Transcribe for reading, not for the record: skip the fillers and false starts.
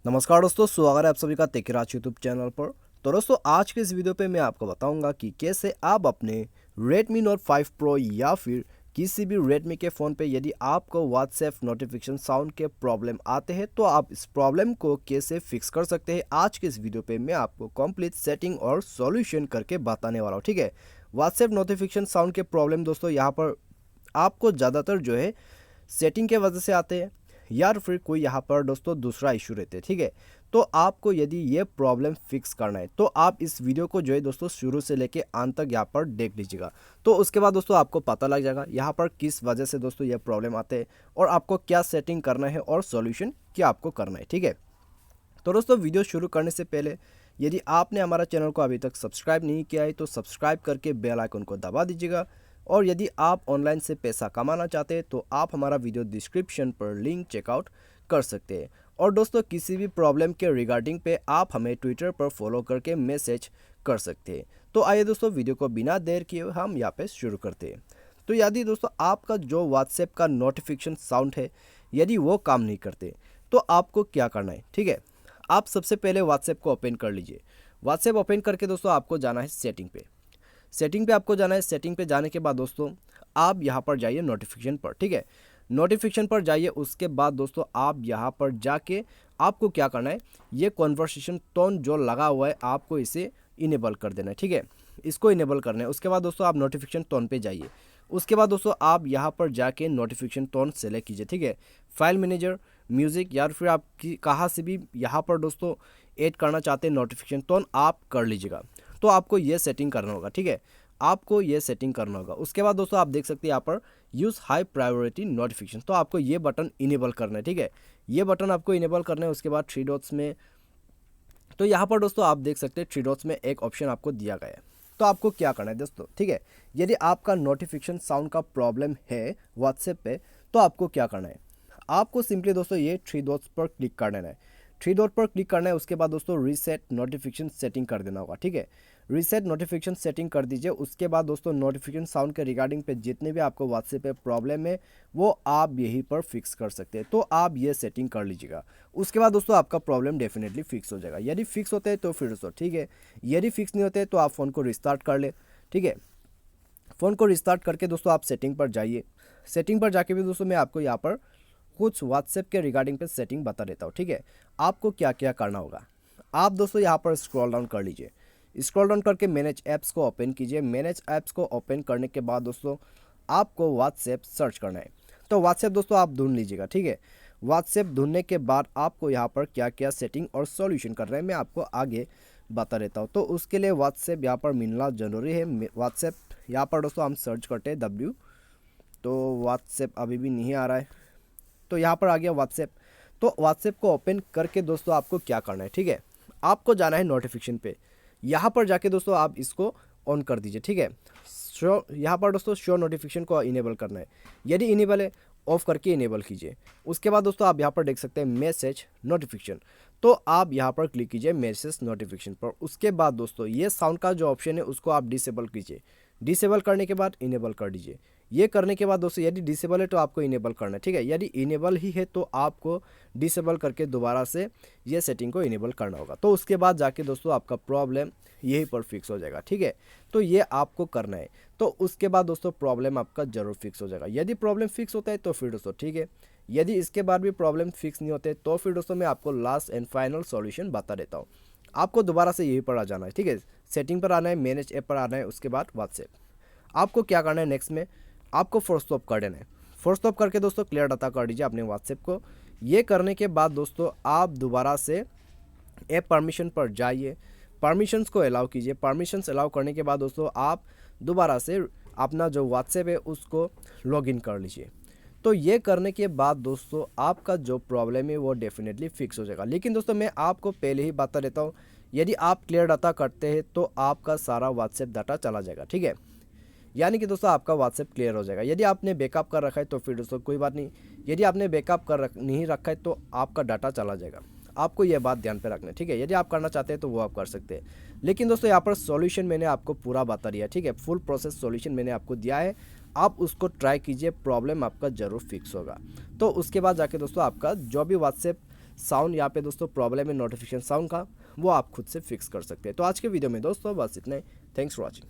नमस्कार दोस्तों, स्वागत है आप सभी का तेकीराज यूट्यूब चैनल पर। तो दोस्तों, आज के इस वीडियो पे मैं आपको बताऊंगा कि कैसे आप अपने Redmi Note 5 Pro या फिर किसी भी Redmi के फ़ोन पे यदि आपको WhatsApp नोटिफिकेशन साउंड के प्रॉब्लम आते हैं तो आप इस प्रॉब्लम को कैसे फिक्स कर सकते हैं। आज के इस वीडियो पे मैं आपको कंप्लीट सेटिंग और सॉल्यूशन करके बताने वाला हूँ। ठीक है, WhatsApp नोटिफिकेशन साउंड के प्रॉब्लम दोस्तों यहाँ पर आपको ज़्यादातर जो है सेटिंग के वजह से आते हैं या फिर कोई यहाँ पर दोस्तों दूसरा इशू रहते हैं। ठीक है, तो आपको यदि ये प्रॉब्लम फिक्स करना है तो आप इस वीडियो को जो है दोस्तों शुरू से लेके अंत तक यहाँ पर देख लीजिएगा। तो उसके बाद दोस्तों आपको पता लग जाएगा यहाँ पर किस वजह से दोस्तों ये प्रॉब्लम आते हैं और आपको क्या सेटिंग करना है और सॉल्यूशन क्या आपको करना है। ठीक है, तो दोस्तों वीडियो शुरू करने से पहले यदि आपने हमारा चैनल को अभी तक सब्सक्राइब नहीं किया है तो सब्सक्राइब करके बेल आइकन को दबा दीजिएगा। और यदि आप ऑनलाइन से पैसा कमाना चाहते हैं तो आप हमारा वीडियो डिस्क्रिप्शन पर लिंक चेकआउट कर सकते हैं। और दोस्तों किसी भी प्रॉब्लम के रिगार्डिंग पे आप हमें ट्विटर पर फॉलो करके मैसेज कर सकते हैं। तो आइए दोस्तों वीडियो को बिना देर किए हम यहाँ पे शुरू करते हैं। तो यदि दोस्तों आपका जो व्हाट्सएप का नोटिफिकेशन साउंड है यदि वो काम नहीं करते तो आपको क्या करना है। ठीक है, आप सबसे पहले व्हाट्सएप को ओपन कर लीजिए। व्हाट्सएप ओपन करके दोस्तों आपको जाना है सेटिंग पे। सेटिंग पे आपको जाना है। सेटिंग पे जाने के बाद दोस्तों आप यहाँ पर जाइए नोटिफिकेशन पर। ठीक है, नोटिफिकेशन पर जाइए। उसके बाद दोस्तों आप यहाँ पर जाके आपको क्या करना है, ये कॉन्वर्सेशन टोन जो लगा हुआ है आपको इसे इनेबल कर देना है। ठीक है, इसको इनेबल करना है। उसके बाद दोस्तों आप नोटिफिकेशन टोन पे जाइए। उसके बाद दोस्तों आप यहाँ पर जाके नोटिफिकेशन टोन सेलेक्ट कीजिए। ठीक है, फाइल मैनेजर, म्यूज़िक या फिर आप कहाँ से भी यहाँ पर दोस्तों ऐड करना चाहते हैं नोटिफिकेशन टोन आप कर लीजिएगा। तो आपको ये सेटिंग करना होगा। ठीक है, आपको ये सेटिंग करना होगा। उसके बाद दोस्तों आप देख सकते हैं यहाँ पर यूज़ हाई प्रायोरिटी नोटिफिकेशन, तो आपको ये बटन इनेबल करना है। ठीक है, ये बटन आपको इनेबल करना है। उसके बाद थ्री डॉट्स में तो यहाँ पर दोस्तों आप देख सकते हैं थ्री डॉट्स में एक ऑप्शन आपको दिया गया है। तो आपको क्या करना है दोस्तों, ठीक है, यदि आपका नोटिफिकेशन साउंड का प्रॉब्लम है व्हाट्सएप पे तो आपको क्या करना है, आपको सिंपली दोस्तों ये थ्री डॉट्स पर क्लिक कर देना है। थ्री डॉट पर क्लिक करना है। उसके बाद दोस्तों रीसेट नोटिफिकेशन सेटिंग कर देना होगा। ठीक है, रीसेट नोटिफिकेशन सेटिंग कर दीजिए। उसके बाद दोस्तों नोटिफिकेशन साउंड के रिगार्डिंग पे जितने भी आपको व्हाट्सएप पे प्रॉब्लम है वो आप यहीं पर फिक्स कर सकते हैं। तो आप ये सेटिंग कर लीजिएगा। उसके बाद दोस्तों आपका प्रॉब्लम डेफिनेटली फिक्स हो जाएगा। यदि फिक्स होते हैं तो फिर दोस्तों ठीक है, यदि फिक्स नहीं होते तो आप फ़ोन को रिस्टार्ट कर ले। ठीक है, फ़ोन को रिस्टार्ट करके दोस्तों आप सेटिंग पर जाइए। सेटिंग पर जाके भी दोस्तों मैं आपको यहाँ पर कुछ व्हाट्सएप के रिगार्डिंग पे सेटिंग बता देता हूँ। ठीक है, आपको क्या क्या करना होगा। आप दोस्तों यहाँ पर स्क्रॉल डाउन कर लीजिए। स्क्रॉल डाउन करके मैनेज ऐप्स को ओपन कीजिए। मैनेज ऐप्स को ओपन करने के बाद दोस्तों आपको व्हाट्सएप सर्च करना है। तो व्हाट्सएप दोस्तों आप ढूंढ लीजिएगा। ठीक है, व्हाट्सएप ढूंढने के बाद आपको यहाँ पर क्या क्या सेटिंग और सॉल्यूशन करना है मैं आपको आगे बता देता हूँ। तो उसके लिए व्हाट्सएप यहाँ पर मिलना ज़रूरी है। व्हाट्सएप यहाँ पर दोस्तों हम सर्च करते हैं W, तो व्हाट्सएप अभी भी नहीं आ रहा है। तो यहाँ पर आ गया व्हाट्सएप। तो व्हाट्सएप को ओपन करके दोस्तों आपको क्या करना है, ठीक है, आपको जाना है नोटिफिकेशन पे। यहाँ पर जाके दोस्तों आप इसको ऑन कर दीजिए। ठीक है, शो यहाँ पर दोस्तों शो नोटिफिकेशन को इनेबल करना है। यदि इनेबल है ऑफ करके इनेबल कीजिए। उसके बाद दोस्तों आप यहाँ पर देख सकते हैं मैसेज नोटिफिकेशन, तो आप यहाँ पर क्लिक कीजिए मैसेज नोटिफिकेशन पर। उसके बाद दोस्तों ये साउंड का जो ऑप्शन है उसको आप डिसेबल कीजिए। डिसेबल करने के बाद इनेबल कर दीजिए। ये करने के बाद दोस्तों यदि डिसेबल है तो आपको इनेबल करना है। ठीक है, यदि इनेबल ही है तो आपको डिसेबल करके दोबारा से ये सेटिंग को इनेबल करना होगा। तो उसके बाद जाके दोस्तों आपका प्रॉब्लम यहीं पर फिक्स हो जाएगा। ठीक है, तो ये आपको करना है। तो उसके बाद दोस्तों प्रॉब्लम आपका ज़रूर फिक्स हो जाएगा। यदि प्रॉब्लम फिक्स होता है तो फिर दोस्तों ठीक है, यदि इसके बाद भी प्रॉब्लम फिक्स नहीं होते तो फिर दोस्तों मैं आपको लास्ट एंड फाइनल सॉल्यूशन बता देता हूँ। आपको दोबारा से यहीं पर आ जाना है। ठीक है, सेटिंग पर आना है, मैनेज ऐप पर आना है। उसके बाद व्हाट्सएप आपको क्या करना है, नेक्स्ट में आपको फोर्स स्टॉप कर देना है। फोर्स स्टॉप करके दोस्तों क्लियर डाटा कर दीजिए अपने व्हाट्सएप को। ये करने के बाद दोस्तों आप दोबारा से ऐप परमिशन पर जाइए, परमिशंस को अलाउ कीजिए। परमिशंस अलाउ करने के बाद दोस्तों आप दोबारा से अपना जो व्हाट्सएप है उसको लॉगिन कर लीजिए। तो ये करने के बाद दोस्तों आपका जो प्रॉब्लम है वो डेफिनेटली फिक्स हो जाएगा। लेकिन दोस्तों मैं आपको पहले ही बता देता हूँ, यदि आप क्लियर डाटा करते हैं तो आपका सारा व्हाट्सएप डाटा चला जाएगा। ठीक है, यानी कि दोस्तों आपका व्हाट्सएप क्लियर हो जाएगा। यदि आपने बैकअप कर रखा है तो फिर दोस्तों कोई बात नहीं, यदि आपने बैकअप नहीं रखा है तो आपका डाटा चला जाएगा। आपको यह बात ध्यान पे रखना है। ठीक है, यदि आप करना चाहते हैं तो वो आप कर सकते हैं। लेकिन दोस्तों यहाँ पर सॉल्यूशन मैंने आपको पूरा बता दिया। ठीक है, फुल प्रोसेस सॉल्यूशन मैंने आपको दिया है, आप उसको ट्राई कीजिए, प्रॉब्लम आपका ज़रूर फिक्स होगा। तो उसके बाद जाके दोस्तों आपका जो भी व्हाट्सएप साउंड यहाँ पे दोस्तों प्रॉब्लम है नोटिफिकेशन साउंड का, वो आप खुद से फिक्स कर सकते हैं। तो आज के वीडियो में दोस्तों बस इतने। Thanks for watching.